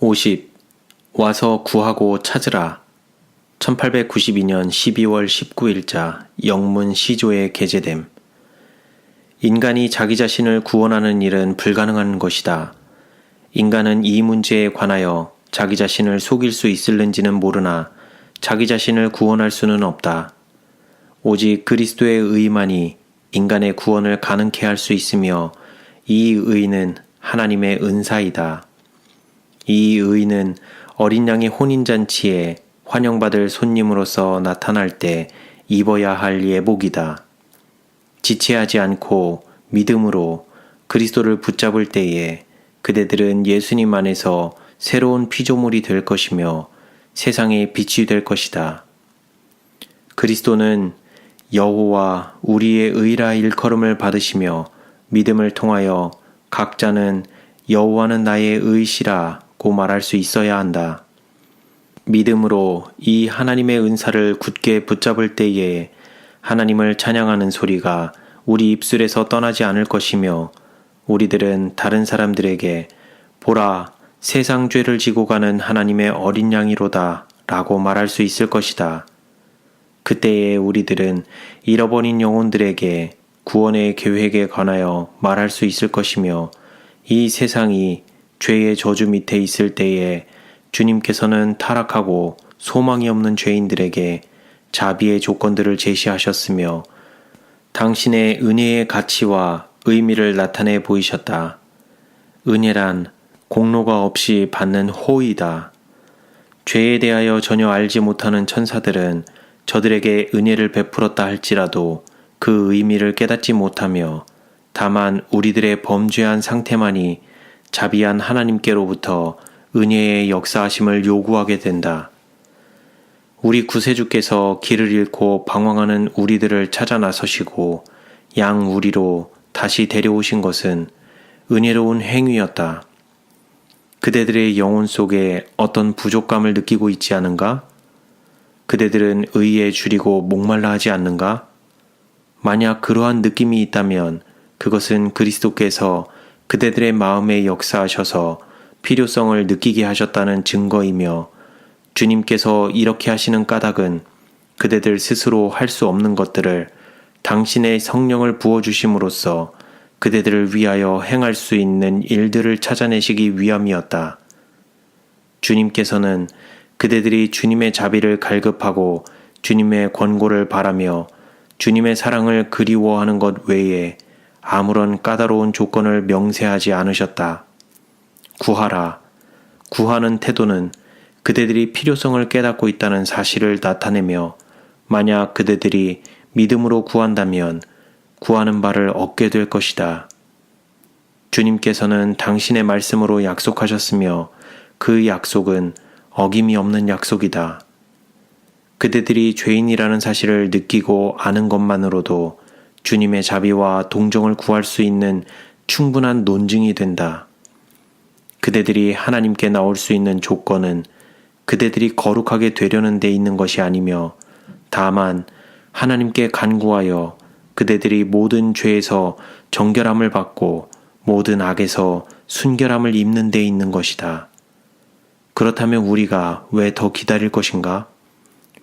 50. 와서 구하고 찾으라. 1892년 12월 19일자 영문 시조에 게재됨. 인간이 자기 자신을 구원하는 일은 불가능한 것이다. 인간은 이 문제에 관하여 자기 자신을 속일 수 있을는지는 모르나 자기 자신을 구원할 수는 없다. 오직 그리스도의 의만이 인간의 구원을 가능케 할 수 있으며 이 의는 하나님의 은사이다. 이 의는 어린 양의 혼인잔치에 환영받을 손님으로서 나타날 때 입어야 할 예복이다. 지체하지 않고 믿음으로 그리스도를 붙잡을 때에 그대들은 예수님 안에서 새로운 피조물이 될 것이며 세상의 빛이 될 것이다. 그리스도는 여호와 우리의 의라 일컬음을 받으시며 믿음을 통하여 각자는 여호와는 나의 의시라고 말할 수 있어야 한다. 믿음으로 이 하나님의 은사를 굳게 붙잡을 때에 하나님을 찬양하는 소리가 우리 입술에서 떠나지 않을 것이며 우리들은 다른 사람들에게 보라, 세상 죄를 지고 가는 하나님의 어린 양이로다 라고 말할 수 있을 것이다. 그때에 우리들은 잃어버린 영혼들에게 구원의 계획에 관하여 말할 수 있을 것이며 이 세상이 죄의 저주 밑에 있을 때에 주님께서는 타락하고 소망이 없는 죄인들에게 자비의 조건들을 제시하셨으며 당신의 은혜의 가치와 의미를 나타내 보이셨다. 은혜란 공로가 없이 받는 호의다. 죄에 대하여 전혀 알지 못하는 천사들은 저들에게 은혜를 베풀었다 할지라도 그 의미를 깨닫지 못하며 다만 우리들의 범죄한 상태만이 자비한 하나님께로부터 은혜의 역사하심을 요구하게 된다. 우리 구세주께서 길을 잃고 방황하는 우리들을 찾아 나서시고 양 우리로 다시 데려오신 것은 은혜로운 행위였다. 그대들의 영혼 속에 어떤 부족감을 느끼고 있지 않은가? 그대들은 의에 줄이고 목말라 하지 않는가? 만약 그러한 느낌이 있다면 그것은 그리스도께서 그대들의 마음에 역사하셔서 필요성을 느끼게 하셨다는 증거이며 주님께서 이렇게 하시는 까닭은 그대들 스스로 할 수 없는 것들을 당신의 성령을 부어주심으로써 그대들을 위하여 행할 수 있는 일들을 찾아내시기 위함이었다. 주님께서는 그대들이 주님의 자비를 갈급하고 주님의 권고를 바라며 주님의 사랑을 그리워하는 것 외에 아무런 까다로운 조건을 명세하지 않으셨다. 구하라. 구하는 태도는 그대들이 필요성을 깨닫고 있다는 사실을 나타내며 만약 그대들이 믿음으로 구한다면 구하는 바를 얻게 될 것이다. 주님께서는 당신의 말씀으로 약속하셨으며 그 약속은 어김이 없는 약속이다. 그대들이 죄인이라는 사실을 느끼고 아는 것만으로도 주님의 자비와 동정을 구할 수 있는 충분한 논증이 된다. 그대들이 하나님께 나올 수 있는 조건은 그대들이 거룩하게 되려는 데 있는 것이 아니며 다만 하나님께 간구하여 그대들이 모든 죄에서 정결함을 받고 모든 악에서 순결함을 입는 데 있는 것이다. 그렇다면 우리가 왜 더 기다릴 것인가?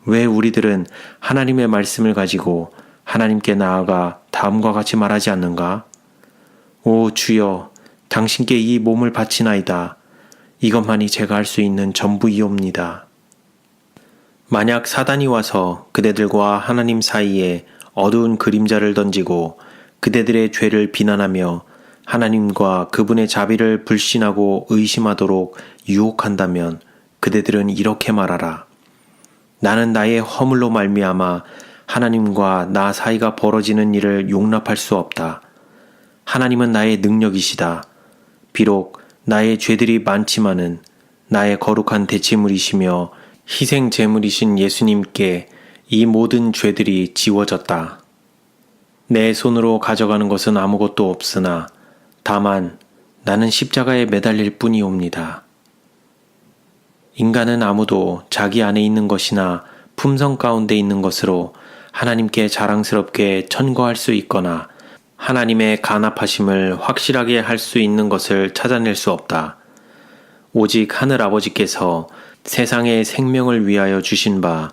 왜 우리들은 하나님의 말씀을 가지고 하나님께 나아가 다음과 같이 말하지 않는가? 오 주여, 당신께 이 몸을 바치나이다. 이것만이 제가 할 수 있는 전부이옵니다. 만약 사단이 와서 그대들과 하나님 사이에 어두운 그림자를 던지고 그대들의 죄를 비난하며 하나님과 그분의 자비를 불신하고 의심하도록 유혹한다면 그대들은 이렇게 말하라. 나는 나의 허물로 말미암아 하나님과 나 사이가 벌어지는 일을 용납할 수 없다. 하나님은 나의 능력이시다. 비록 나의 죄들이 많지만은 나의 거룩한 대체물이시며 희생 제물이신 예수님께 이 모든 죄들이 지워졌다. 내 손으로 가져가는 것은 아무것도 없으나 다만 나는 십자가에 매달릴 뿐이옵니다. 인간은 아무도 자기 안에 있는 것이나 품성 가운데 있는 것으로 하나님께 자랑스럽게 천거할 수 있거나 하나님의 간합하심을 확실하게 할 수 있는 것을 찾아낼 수 없다. 오직 하늘 아버지께서 세상의 생명을 위하여 주신 바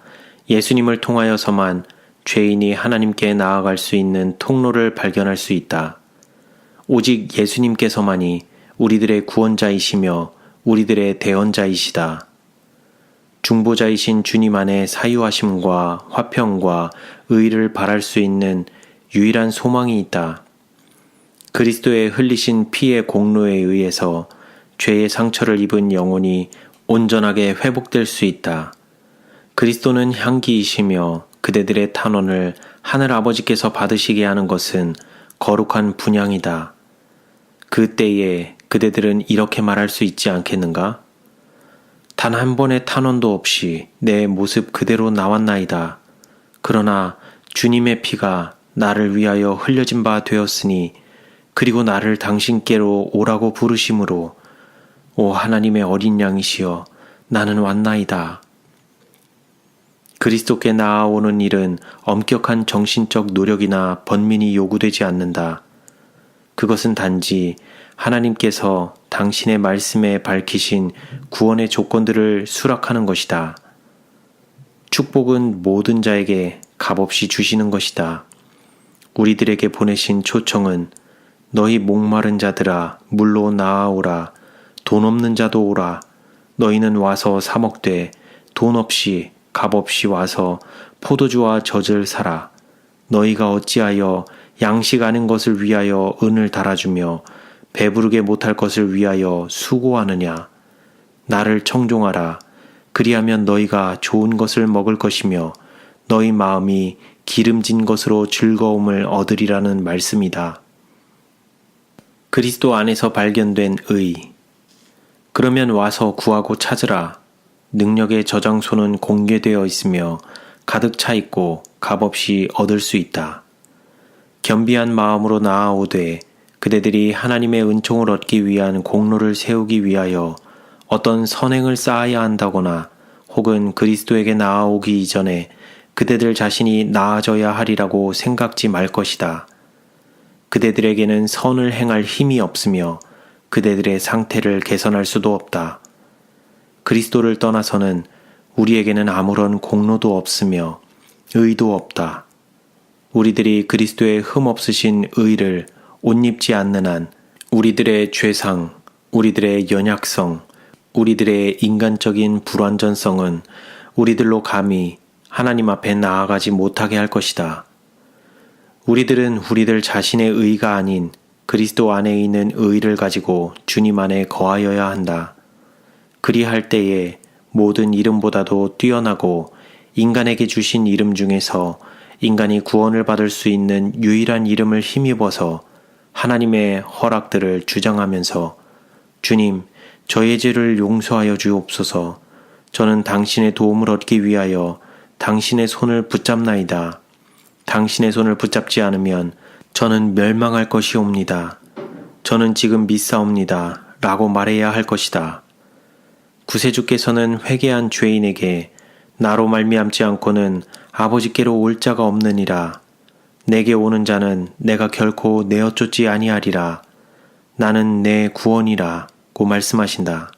예수님을 통하여서만 죄인이 하나님께 나아갈 수 있는 통로를 발견할 수 있다. 오직 예수님께서만이 우리들의 구원자이시며 우리들의 대언자이시다. 중보자이신 주님 안에 사유하심과 화평과 의를 바랄 수 있는 유일한 소망이 있다. 그리스도의 흘리신 피의 공로에 의해서 죄의 상처를 입은 영혼이 온전하게 회복될 수 있다. 그리스도는 향기이시며 그대들의 탄원을 하늘 아버지께서 받으시게 하는 것은 거룩한 분향이다. 그때에 그대들은 이렇게 말할 수 있지 않겠는가? 단 한 번의 탄원도 없이 내 모습 그대로 나왔나이다. 그러나 주님의 피가 나를 위하여 흘려진 바 되었으니 그리고 나를 당신께로 오라고 부르심으로 오 하나님의 어린 양이시여 나는 왔나이다. 그리스도께 나아오는 일은 엄격한 정신적 노력이나 번민이 요구되지 않는다. 그것은 단지 하나님께서 당신의 말씀에 밝히신 구원의 조건들을 수락하는 것이다. 축복은 모든 자에게 값없이 주시는 것이다. 우리들에게 보내신 초청은 너희 목마른 자들아 물로 나아오라. 돈 없는 자도 오라. 너희는 와서 사 먹되 돈 없이 값없이 와서 포도주와 젖을 사라. 너희가 어찌하여 양식 아닌 것을 위하여 은을 달아주며 배부르게 못할 것을 위하여 수고하느냐. 나를 청종하라. 그리하면 너희가 좋은 것을 먹을 것이며 너희 마음이 기름진 것으로 즐거움을 얻으리라는 말씀이다. 그리스도 안에서 발견된 의. 그러면 와서 구하고 찾으라. 능력의 저장소는 공개되어 있으며 가득 차 있고 값없이 얻을 수 있다. 겸비한 마음으로 나아오되 그대들이 하나님의 은총을 얻기 위한 공로를 세우기 위하여 어떤 선행을 쌓아야 한다거나 혹은 그리스도에게 나아오기 이전에 그대들 자신이 나아져야 하리라고 생각지 말 것이다. 그대들에게는 선을 행할 힘이 없으며 그대들의 상태를 개선할 수도 없다. 그리스도를 떠나서는 우리에게는 아무런 공로도 없으며 의도 없다. 우리들이 그리스도의 흠없으신 의를 옷 입지 않는 한 우리들의 죄상, 우리들의 연약성, 우리들의 인간적인 불완전성은 우리들로 감히 하나님 앞에 나아가지 못하게 할 것이다. 우리들은 우리들 자신의 의가 아닌 그리스도 안에 있는 의를 가지고 주님 안에 거하여야 한다. 그리할 때에 모든 이름보다도 뛰어나고 인간에게 주신 이름 중에서 인간이 구원을 받을 수 있는 유일한 이름을 힘입어서 하나님의 허락들을 주장하면서 주님, 저의 죄를 용서하여 주옵소서. 저는 당신의 도움을 얻기 위하여 당신의 손을 붙잡나이다. 당신의 손을 붙잡지 않으면 저는 멸망할 것이옵니다. 저는 지금 믿사옵니다. 라고 말해야 할 것이다. 구세주께서는 회개한 죄인에게 나로 말미암지 않고는 아버지께로 올 자가 없느니라. 내게 오는 자는 내가 결코 내어 쫓지 아니하리라. 나는 내 구원이라 고 말씀하신다.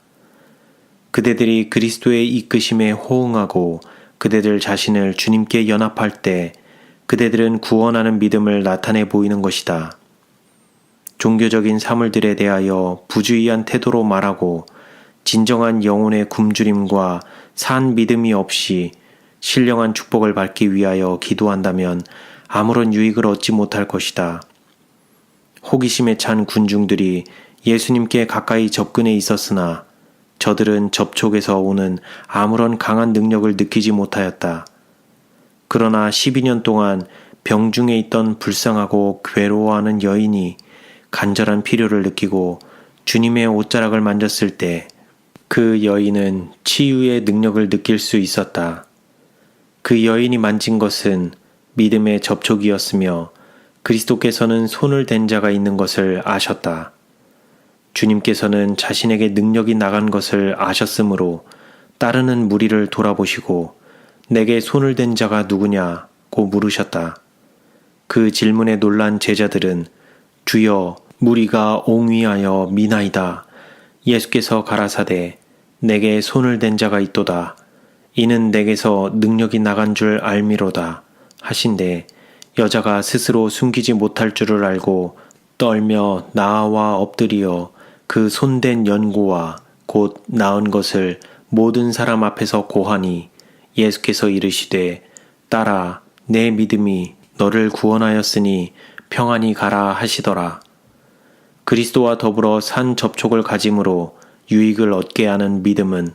그대들이 그리스도의 이끄심에 호응하고 그대들 자신을 주님께 연합할 때 그대들은 구원하는 믿음을 나타내 보이는 것이다. 종교적인 사물들에 대하여 부주의한 태도로 말하고 진정한 영혼의 굶주림과 산 믿음이 없이 신령한 축복을 받기 위하여 기도한다면 아무런 유익을 얻지 못할 것이다. 호기심에 찬 군중들이 예수님께 가까이 접근해 있었으나 저들은 접촉에서 오는 아무런 강한 능력을 느끼지 못하였다. 그러나 12년 동안 병중에 있던 불쌍하고 괴로워하는 여인이 간절한 필요를 느끼고 주님의 옷자락을 만졌을 때 그 여인은 치유의 능력을 느낄 수 있었다. 그 여인이 만진 것은 믿음의 접촉이었으며 그리스도께서는 손을 댄 자가 있는 것을 아셨다. 주님께서는 자신에게 능력이 나간 것을 아셨으므로 따르는 무리를 돌아보시고 내게 손을 댄 자가 누구냐고 물으셨다. 그 질문에 놀란 제자들은 주여 무리가 옹위하여 미나이다. 예수께서 가라사대 내게 손을 댄 자가 있도다. 이는 내게서 능력이 나간 줄 알미로다 하신대 여자가 스스로 숨기지 못할 줄을 알고 떨며 나아와 엎드리어 그 손댄 연고와 곧 나은 것을 모든 사람 앞에서 고하니 예수께서 이르시되 딸아 내 믿음이 너를 구원하였으니 평안히 가라 하시더라. 그리스도와 더불어 산 접촉을 가짐으로 유익을 얻게 하는 믿음은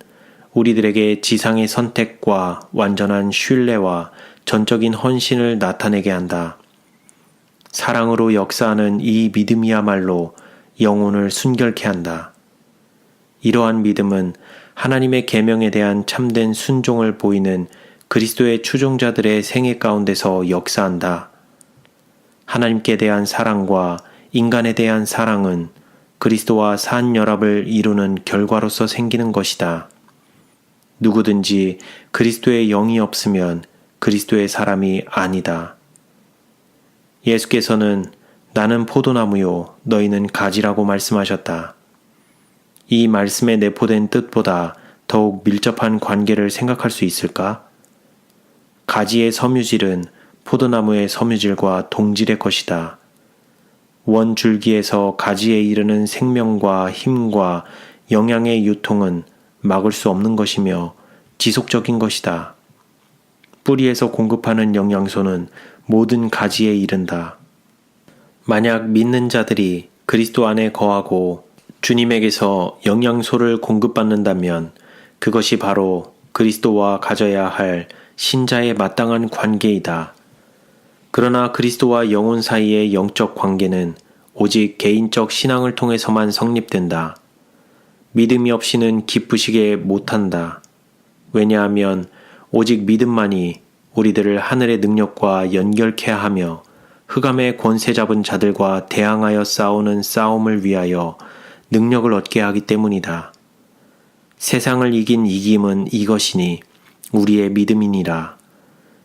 우리들에게 지상의 선택과 완전한 신뢰와 전적인 헌신을 나타내게 한다. 사랑으로 역사하는 이 믿음이야말로 영혼을 순결케 한다. 이러한 믿음은 하나님의 계명에 대한 참된 순종을 보이는 그리스도의 추종자들의 생애 가운데서 역사한다. 하나님께 대한 사랑과 인간에 대한 사랑은 그리스도와 산연합을 이루는 결과로서 생기는 것이다. 누구든지 그리스도의 영이 없으면 그리스도의 사람이 아니다. 예수께서는 나는 포도나무요 너희는 가지라고 말씀하셨다. 이 말씀에 내포된 뜻보다 더욱 밀접한 관계를 생각할 수 있을까? 가지의 섬유질은 포도나무의 섬유질과 동질의 것이다. 원 줄기에서 가지에 이르는 생명과 힘과 영양의 유통은 막을 수 없는 것이며 지속적인 것이다. 뿌리에서 공급하는 영양소는 모든 가지에 이른다. 만약 믿는 자들이 그리스도 안에 거하고 주님에게서 영양소를 공급받는다면 그것이 바로 그리스도와 가져야 할 신자의 마땅한 관계이다. 그러나 그리스도와 영혼 사이의 영적 관계는 오직 개인적 신앙을 통해서만 성립된다. 믿음이 없이는 기쁘시게 못한다. 왜냐하면 오직 믿음만이 우리들을 하늘의 능력과 연결케 하며 흑암의 권세 잡은 자들과 대항하여 싸우는 싸움을 위하여 능력을 얻게 하기 때문이다. 세상을 이긴 이김은 이것이니 우리의 믿음이니라.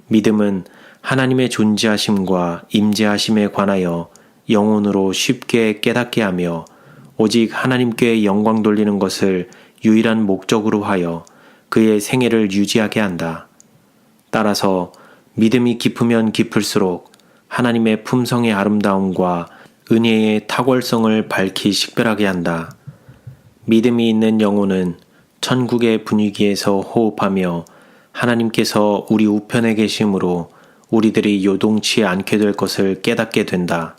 믿음은 하나님의 존재하심과 임재하심에 관하여 영혼으로 쉽게 깨닫게 하며 오직 하나님께 영광 돌리는 것을 유일한 목적으로 하여 그의 생애를 유지하게 한다. 따라서 믿음이 깊으면 깊을수록 하나님의 품성의 아름다움과 은혜의 탁월성을 밝히 식별하게 한다. 믿음이 있는 영혼은 천국의 분위기에서 호흡하며 하나님께서 우리 우편에 계심으로 우리들이 요동치 않게 될 것을 깨닫게 된다.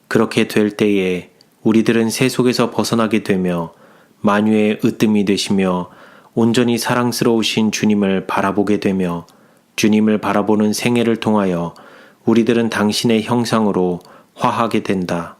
그렇게 될 때에 우리들은 세 속에서 벗어나게 되며 만유의 으뜸이 되시며 온전히 사랑스러우신 주님을 바라보게 되며 주님을 바라보는 생애를 통하여 우리들은 당신의 형상으로 화하게 된다.